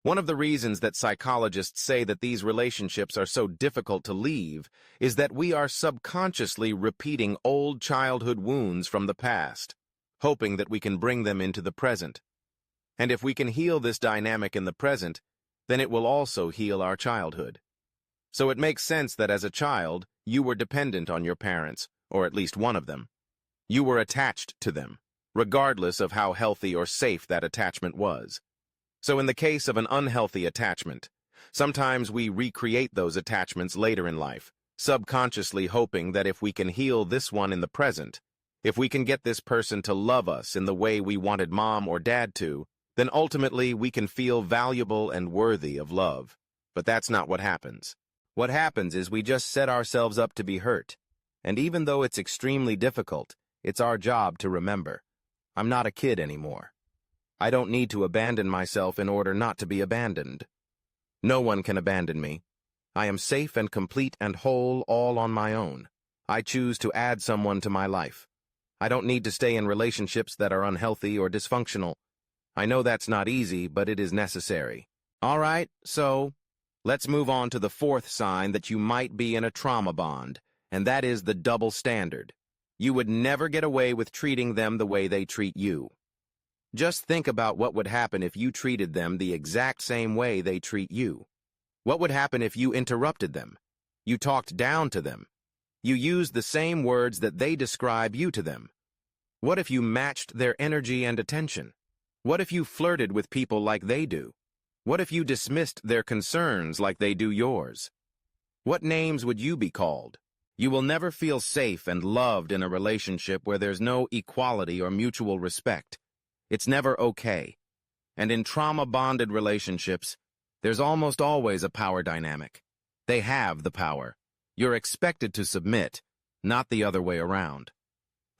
One of the reasons that psychologists say that these relationships are so difficult to leave is that we are subconsciously repeating old childhood wounds from the past, hoping that we can bring them into the present. And if we can heal this dynamic in the present, then it will also heal our childhood. So it makes sense that as a child, you were dependent on your parents, or at least one of them. You were attached to them, regardless of how healthy or safe that attachment was. So in the case of an unhealthy attachment, sometimes we recreate those attachments later in life, subconsciously hoping that if we can heal this one in the present, if we can get this person to love us in the way we wanted mom or dad to, then ultimately we can feel valuable and worthy of love. But that's not what happens. What happens is we just set ourselves up to be hurt. And even though it's extremely difficult, it's our job to remember. I'm not a kid anymore. I don't need to abandon myself in order not to be abandoned. No one can abandon me. I am safe and complete and whole all on my own. I choose to add someone to my life. I don't need to stay in relationships that are unhealthy or dysfunctional. I know that's not easy, but it is necessary. All right, so let's move on to the fourth sign that you might be in a trauma bond, and that is the double standard. You would never get away with treating them the way they treat you. Just think about what would happen if you treated them the exact same way they treat you. What would happen if you interrupted them? You talked down to them. You used the same words that they describe you to them. What if you matched their energy and attention? What if you flirted with people like they do? What if you dismissed their concerns like they do yours? What names would you be called? You will never feel safe and loved in a relationship where there's no equality or mutual respect. It's never okay. And in trauma-bonded relationships, there's almost always a power dynamic. They have the power. You're expected to submit, not the other way around.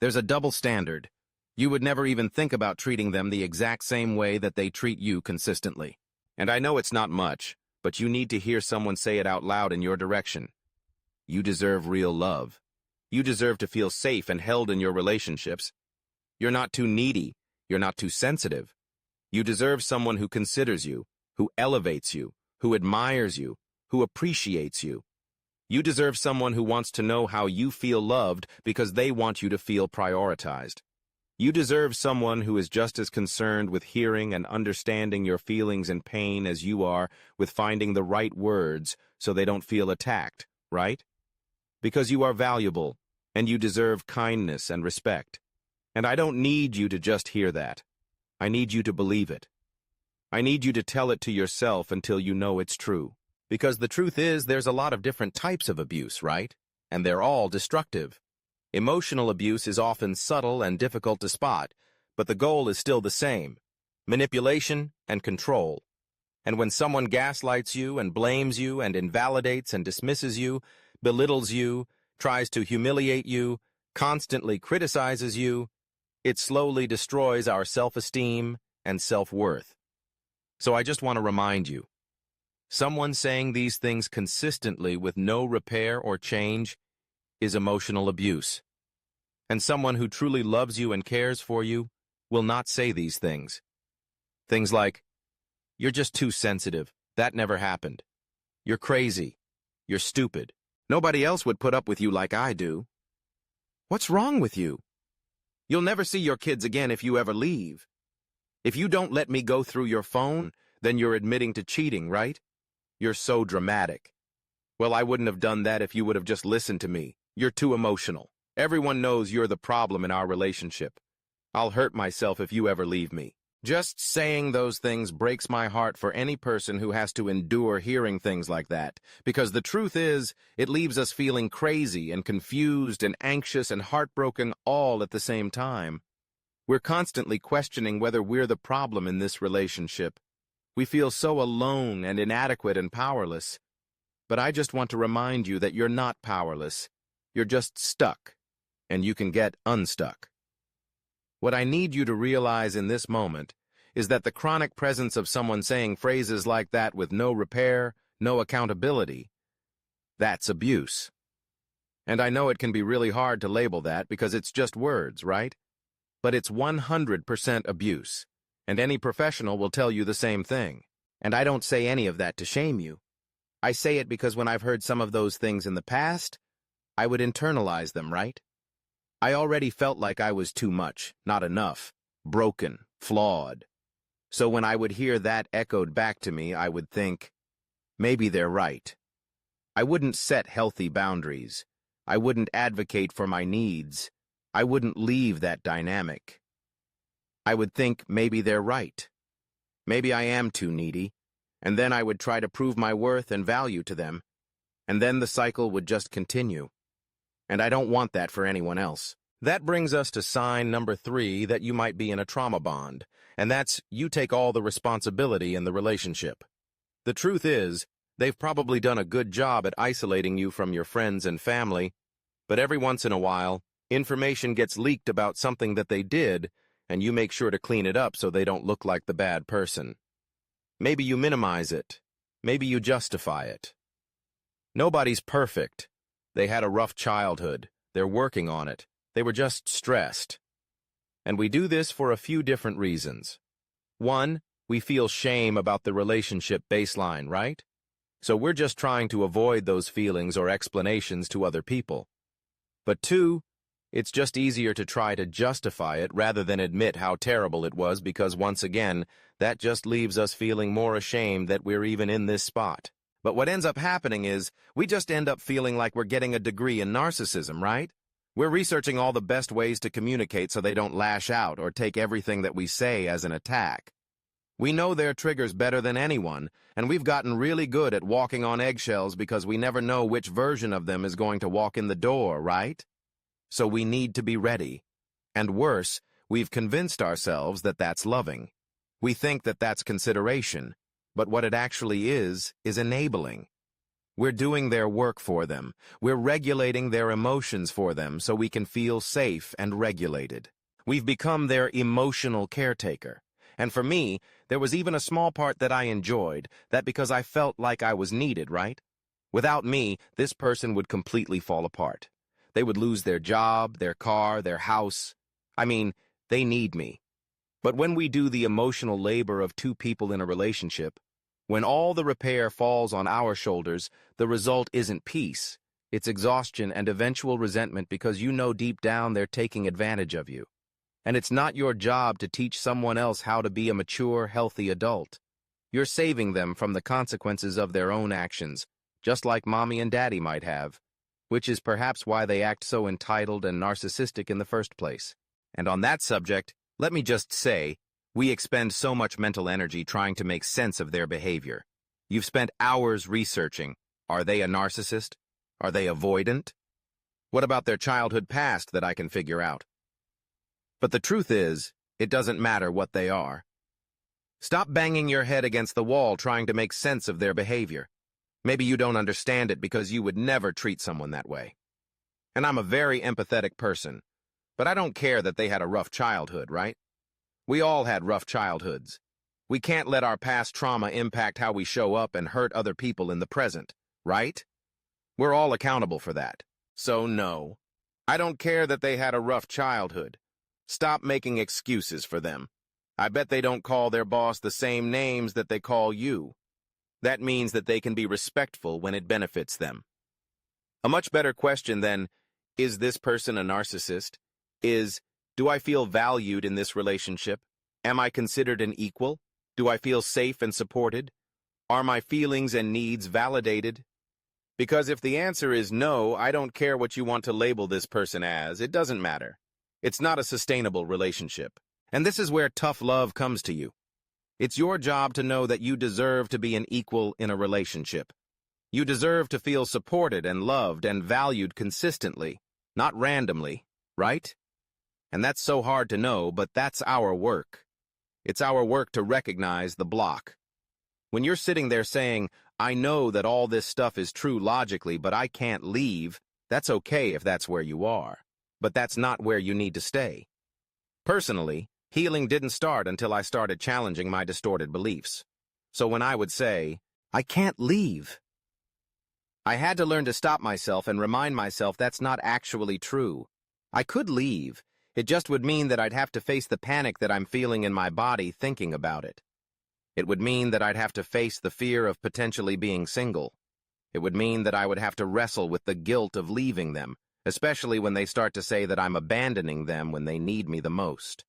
There's a double standard. You would never even think about treating them the exact same way that they treat you consistently. And I know it's not much, but you need to hear someone say it out loud in your direction. You deserve real love. You deserve to feel safe and held in your relationships. You're not too needy. You're not too sensitive. You deserve someone who considers you, who elevates you, who admires you, who appreciates you. You deserve someone who wants to know how you feel loved because they want you to feel prioritized. You deserve someone who is just as concerned with hearing and understanding your feelings and pain as you are with finding the right words so they don't feel attacked, right? Because you are valuable, and you deserve kindness and respect. And I don't need you to just hear that. I need you to believe it. I need you to tell it to yourself until you know it's true. Because the truth is, there's a lot of different types of abuse, right? And they're all destructive. Emotional abuse is often subtle and difficult to spot, but the goal is still the same: manipulation and control. And when someone gaslights you and blames you and invalidates and dismisses you, belittles you, tries to humiliate you, constantly criticizes you, it slowly destroys our self-esteem and self-worth. So I just want to remind you, someone saying these things consistently with no repair or change is emotional abuse. And someone who truly loves you and cares for you will not say these things. Things like, "You're just too sensitive. That never happened. You're crazy. You're stupid. Nobody else would put up with you like I do. What's wrong with you? You'll never see your kids again if you ever leave. If you don't let me go through your phone, then you're admitting to cheating, right? You're so dramatic. Well, I wouldn't have done that if you would have just listened to me. You're too emotional. Everyone knows you're the problem in our relationship. I'll hurt myself if you ever leave me." Just saying those things breaks my heart for any person who has to endure hearing things like that, because the truth is, it leaves us feeling crazy and confused and anxious and heartbroken all at the same time. We're constantly questioning whether we're the problem in this relationship. We feel so alone and inadequate and powerless. But I just want to remind you that you're not powerless. You're just stuck, and you can get unstuck. What I need you to realize in this moment is that the chronic presence of someone saying phrases like that with no repair, no accountability, that's abuse. And I know it can be really hard to label that because it's just words, right? But it's 100% abuse, and any professional will tell you the same thing. And I don't say any of that to shame you. I say it because when I've heard some of those things in the past, I would internalize them, right? I already felt like I was too much, not enough, broken, flawed. So when I would hear that echoed back to me, I would think, maybe they're right. I wouldn't set healthy boundaries. I wouldn't advocate for my needs. I wouldn't leave that dynamic. I would think maybe they're right. Maybe I am too needy, and then I would try to prove my worth and value to them, and then the cycle would just continue. And I don't want that for anyone else. That brings us to sign number 3 that you might be in a trauma bond, and that's you take all the responsibility in the relationship. The truth is, they've probably done a good job at isolating you from your friends and family, but every once in a while, information gets leaked about something that they did, and you make sure to clean it up so they don't look like the bad person. Maybe you minimize it. Maybe you justify it. Nobody's perfect. They had a rough childhood. They're working on it. They were just stressed. And we do this for a few different reasons. 1, we feel shame about the relationship baseline, right? So we're just trying to avoid those feelings or explanations to other people. But 2, it's just easier to try to justify it rather than admit how terrible it was because, once again, that just leaves us feeling more ashamed that we're even in this spot. But what ends up happening is we just end up feeling like we're getting a degree in narcissism, right? We're researching all the best ways to communicate so they don't lash out or take everything that we say as an attack. We know their triggers better than anyone, and we've gotten really good at walking on eggshells because we never know which version of them is going to walk in the door, right? So we need to be ready. And worse, we've convinced ourselves that that's loving. We think that that's consideration, but what it actually is enabling. We're doing their work for them. We're regulating their emotions for them so we can feel safe and regulated. We've become their emotional caretaker. And for me, there was even a small part that I enjoyed, that because I felt like I was needed, right? Without me, this person would completely fall apart. They would lose their job, their car, their house. I mean, they need me. But when we do the emotional labor of 2 people in a relationship, when all the repair falls on our shoulders, the result isn't peace. It's exhaustion and eventual resentment because you know deep down they're taking advantage of you. And it's not your job to teach someone else how to be a mature, healthy adult. You're saving them from the consequences of their own actions, just like mommy and daddy might have, which is perhaps why they act so entitled and narcissistic in the first place. And on that subject, let me just say, we expend so much mental energy trying to make sense of their behavior. You've spent hours researching. Are they a narcissist? Are they avoidant? What about their childhood past that I can figure out? But the truth is, it doesn't matter what they are. Stop banging your head against the wall trying to make sense of their behavior. Maybe you don't understand it because you would never treat someone that way. And I'm a very empathetic person, but I don't care that they had a rough childhood, right? We all had rough childhoods. We can't let our past trauma impact how we show up and hurt other people in the present, right? We're all accountable for that. So no, I don't care that they had a rough childhood. Stop making excuses for them. I bet they don't call their boss the same names that they call you. That means that they can be respectful when it benefits them. A much better question than, is this person a narcissist? Is, do I feel valued in this relationship? Am I considered an equal? Do I feel safe and supported? Are my feelings and needs validated? Because if the answer is no, I don't care what you want to label this person as. It doesn't matter. It's not a sustainable relationship. And this is where tough love comes to you. It's your job to know that you deserve to be an equal in a relationship. You deserve to feel supported and loved and valued consistently, not randomly, right? And that's so hard to know, but that's our work. It's our work to recognize the block. When you're sitting there saying, I know that all this stuff is true logically, but I can't leave, that's okay if that's where you are. But that's not where you need to stay. Personally, healing didn't start until I started challenging my distorted beliefs. So when I would say, I can't leave, I had to learn to stop myself and remind myself that's not actually true. I could leave. It just would mean that I'd have to face the panic that I'm feeling in my body thinking about it. It would mean that I'd have to face the fear of potentially being single. It would mean that I would have to wrestle with the guilt of leaving them, especially when they start to say that I'm abandoning them when they need me the most.